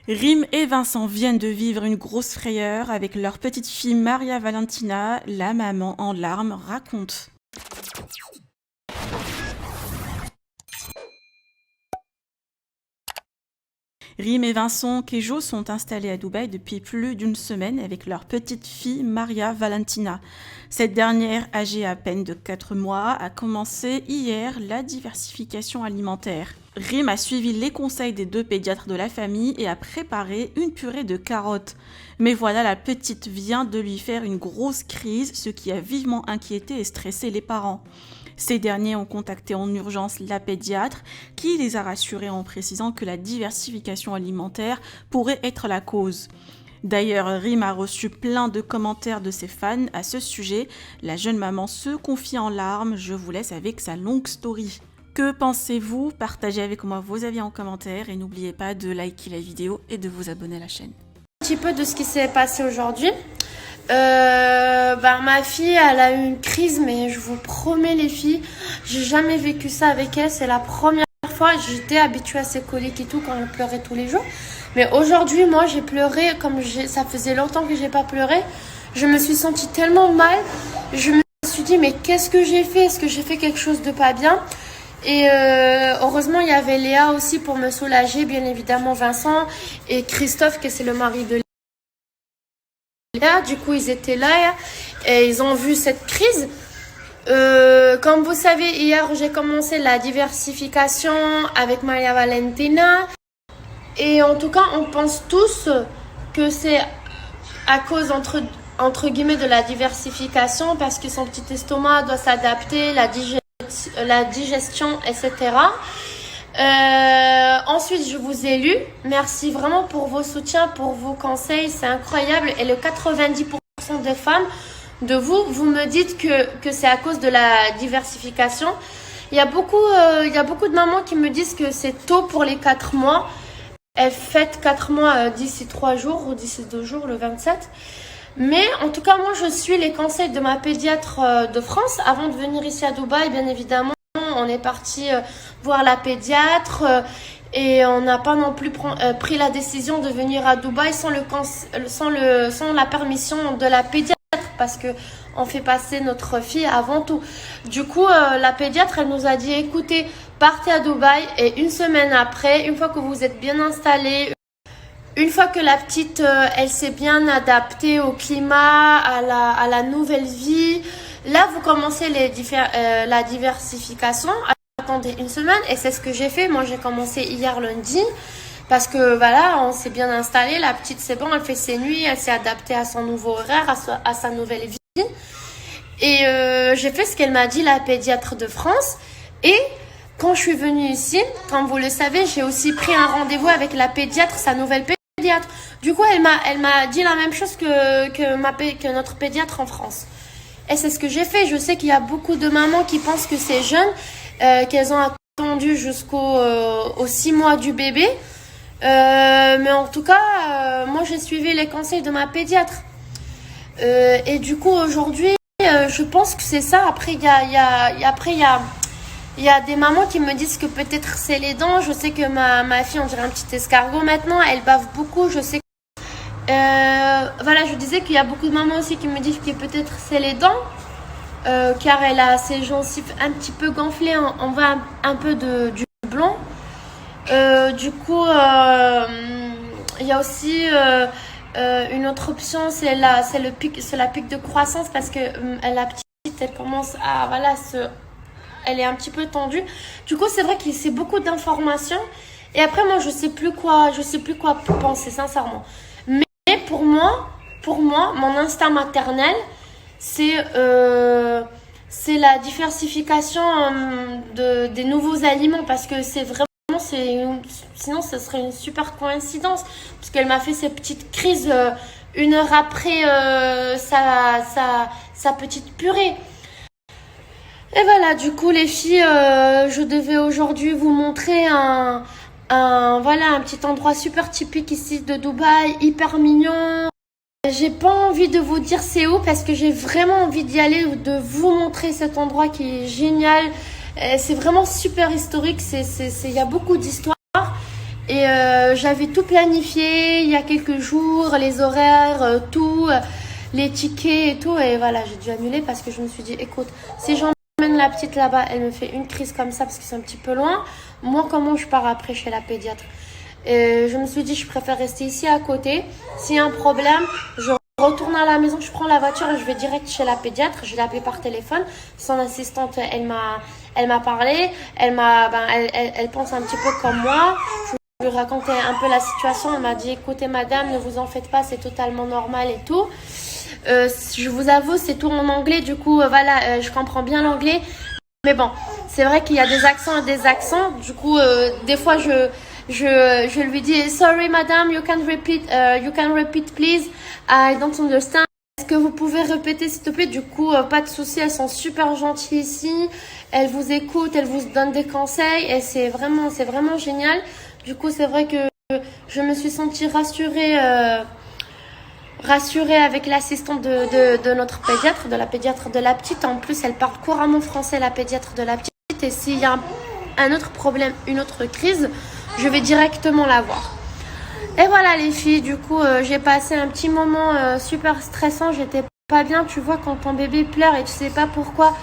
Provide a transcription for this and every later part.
Rim et Vincent viennent de vivre une grosse frayeur avec leur petite fille Maria Valentina. La maman en larmes raconte. Rim et Vincent Kejo sont installés à Dubaï depuis plus d'une semaine avec leur petite fille Maria Valentina. Cette dernière, âgée à peine de 4 mois, a commencé hier la diversification alimentaire. Rim a suivi les conseils des 2 pédiatres de la famille et a préparé une purée de carottes. Mais voilà, la petite vient de lui faire une grosse crise, ce qui a vivement inquiété et stressé les parents. Ces derniers ont contacté en urgence la pédiatre qui les a rassurés en précisant que la diversification alimentaire pourrait être la cause. D'ailleurs, Rim a reçu plein de commentaires de ses fans à ce sujet. La jeune maman se confie en larmes. Je vous laisse avec sa longue story. Que pensez-vous? Partagez avec moi vos avis en commentaire et n'oubliez pas de liker la vidéo et de vous abonner à la chaîne. Un petit peu de ce qui s'est passé aujourd'hui. Ma fille, elle a eu une crise, mais je vous promets les filles, j'ai jamais vécu ça avec elle. C'est la première fois. J'étais habituée à ses coliques et tout quand elle pleurait tous les jours. Mais aujourd'hui, moi, j'ai pleuré ça faisait longtemps que j'ai pas pleuré. Je me suis sentie tellement mal. Je me suis dit, mais qu'est-ce que j'ai fait? Est-ce que j'ai fait quelque chose de pas bien? Et heureusement, il y avait Léa aussi pour me soulager, bien évidemment Vincent et Christophe, qui c'est le mari de Léa. Du coup, ils étaient là et ils ont vu cette crise. Comme vous savez, hier, j'ai commencé la diversification avec Maria Valentina. Et en tout cas, on pense tous que c'est à cause, entre guillemets, de la diversification, parce que son petit estomac doit s'adapter, la digestion, etc. Ensuite, je vous ai lu. Merci vraiment pour vos soutiens, pour vos conseils. C'est incroyable. Et le 90% des femmes de vous me dites que c'est à cause de la diversification. Il y a beaucoup de mamans qui me disent que c'est tôt pour les 4 mois. Elles fêtent 4 mois d'ici 3 jours ou d'ici 2 jours, le 27. Mais en tout cas, moi, je suis les conseils de ma pédiatre de France. Avant de venir ici à Dubaï, bien évidemment, on est parti voir la pédiatre et on n'a pas non plus pris la décision de venir à Dubaï sans la permission de la pédiatre, parce que on fait passer notre fille avant tout. Du coup, la pédiatre, elle nous a dit, écoutez, partez à Dubaï et une semaine après, une fois que vous êtes bien installés, une fois que la petite, elle s'est bien adaptée au climat, à la nouvelle vie, là, vous commencez la diversification. Attendez une semaine et c'est ce que j'ai fait. Moi, j'ai commencé hier lundi parce que voilà, on s'est bien installé. La petite, c'est bon, elle fait ses nuits, elle s'est adaptée à son nouveau horaire, à sa nouvelle vie. Et j'ai fait ce qu'elle m'a dit, la pédiatre de France. Et quand je suis venue ici, comme vous le savez, j'ai aussi pris un rendez-vous avec la pédiatre, sa nouvelle pédiatre. Du coup, elle m'a dit la même chose que notre pédiatre en France. Et c'est ce que j'ai fait. Je sais qu'il y a beaucoup de mamans qui pensent que c'est jeune, qu'elles ont attendu aux 6 mois du bébé. Mais en tout cas, moi, j'ai suivi les conseils de ma pédiatre. Et du coup, aujourd'hui, je pense que c'est ça. Après, il y a des mamans qui me disent que peut-être c'est les dents. Je sais que ma fille, on dirait un petit escargot maintenant. Elle bave beaucoup. Je sais que voilà, je disais qu'il y a beaucoup de mamans aussi qui me disent que peut-être c'est les dents, car elle a ses gencives un petit peu gonflées, on voit un peu du blanc. Du coup, il y a aussi une autre option, c'est la pic de croissance, parce que la petite, elle commence à elle est un petit peu tendue. Du coup, c'est vrai que c'est beaucoup d'informations. Et après, moi, je sais plus quoi penser, sincèrement. Mais pour moi, mon instinct maternel, c'est la diversification des nouveaux aliments, parce que c'est vraiment, sinon ce serait une super coïncidence, parce qu'elle m'a fait ces petites crises 1 heure après sa petite purée. Et voilà, du coup les filles, je devais aujourd'hui vous montrer un petit endroit super typique ici de Dubaï, hyper mignon. J'ai pas envie de vous dire c'est où, parce que j'ai vraiment envie d'y aller, de vous montrer cet endroit qui est génial. C'est vraiment super historique, il y a beaucoup d'histoire. Et j'avais tout planifié il y a quelques jours, les horaires, tout, les tickets et tout. Et voilà, j'ai dû annuler parce que je me suis dit, écoute, si j'emmène la petite là-bas, elle me fait une crise comme ça parce que c'est un petit peu loin. Moi, comment je pars après chez la pédiatre? Et je me suis dit, je préfère rester ici à côté. S'il y a un problème, je retourne à la maison, je prends la voiture et je vais direct chez la pédiatre. Je l'ai appelée par téléphone. Son assistante, elle m'a parlé. Elle pense un petit peu comme moi. Je lui racontais un peu la situation. Elle m'a dit, écoutez madame, ne vous en faites pas, c'est totalement normal et tout. Je vous avoue, c'est tout en anglais. Du coup, voilà, je comprends bien l'anglais. Mais bon, c'est vrai qu'il y a des accents et des accents. Du coup, des fois, je lui dis, sorry madame, you can repeat please. I don't understand. Est-ce que vous pouvez répéter s'il te plaît? Du coup, pas de souci, elles sont super gentilles ici. Elles vous écoutent, elles vous donnent des conseils et c'est vraiment génial. Du coup, c'est vrai que je me suis sentie rassurée avec l'assistante de notre pédiatre, de la pédiatre de la petite. En plus, elle parle couramment français, la pédiatre de la petite. Et s'il y a un autre problème, une autre crise, je vais directement la voir. Et voilà les filles, du coup, j'ai passé un petit moment super stressant. J'étais pas bien, tu vois, quand ton bébé pleure et tu sais pas pourquoi.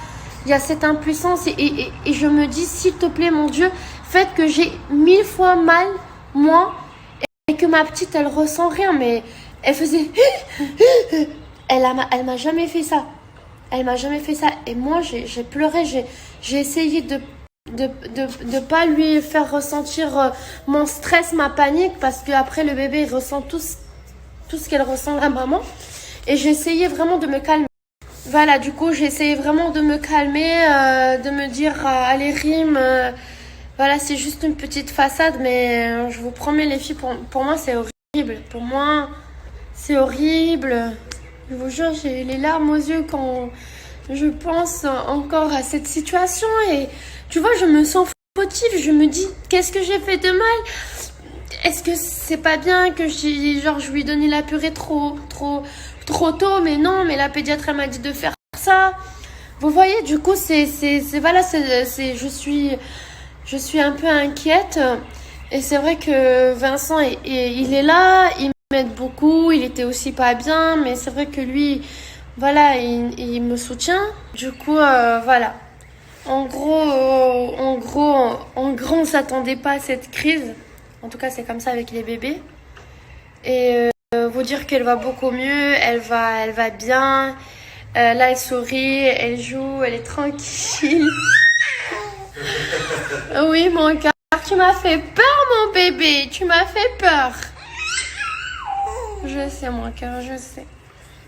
Il y a cette impuissance et je me dis, s'il te plaît, mon Dieu, faites que j'ai 1000 fois mal, moi, et que ma petite, elle ressent rien, mais elle faisait... Elle m'a jamais fait ça. Elle m'a jamais fait ça. Et moi, j'ai pleuré, j'ai essayé de pas lui faire ressentir mon stress, ma panique, parce qu'après, le bébé, il ressent tout ce qu'elle ressent, la maman. Et j'ai essayé vraiment de me calmer. Voilà, du coup, j'ai essayé vraiment de me calmer, de me dire, allez, rime, voilà, c'est juste une petite façade, mais je vous promets, les filles, pour moi, c'est horrible. Pour moi, c'est horrible. Je vous jure, j'ai les larmes aux yeux quand je pense encore à cette situation. Et tu vois, je me sens fautive. Je me dis, qu'est-ce que j'ai fait de mal? Est-ce que c'est pas bien que je lui ai donné la purée trop tôt? Mais non, mais la pédiatre, elle m'a dit de faire ça. Vous voyez, du coup, je suis un peu inquiète. Et c'est vrai que Vincent, il est là, il m'aide beaucoup, il était aussi pas bien, mais c'est vrai que lui, voilà, il me soutient. Du coup, voilà. En gros, on s'attendait pas à cette crise. En tout cas, c'est comme ça avec les bébés. Et vous dire qu'elle va beaucoup mieux, elle va bien. Là, elle sourit, elle joue, elle est tranquille. Oui, mon cœur, tu m'as fait peur, mon bébé. Tu m'as fait peur. Je sais, mon cœur, je sais.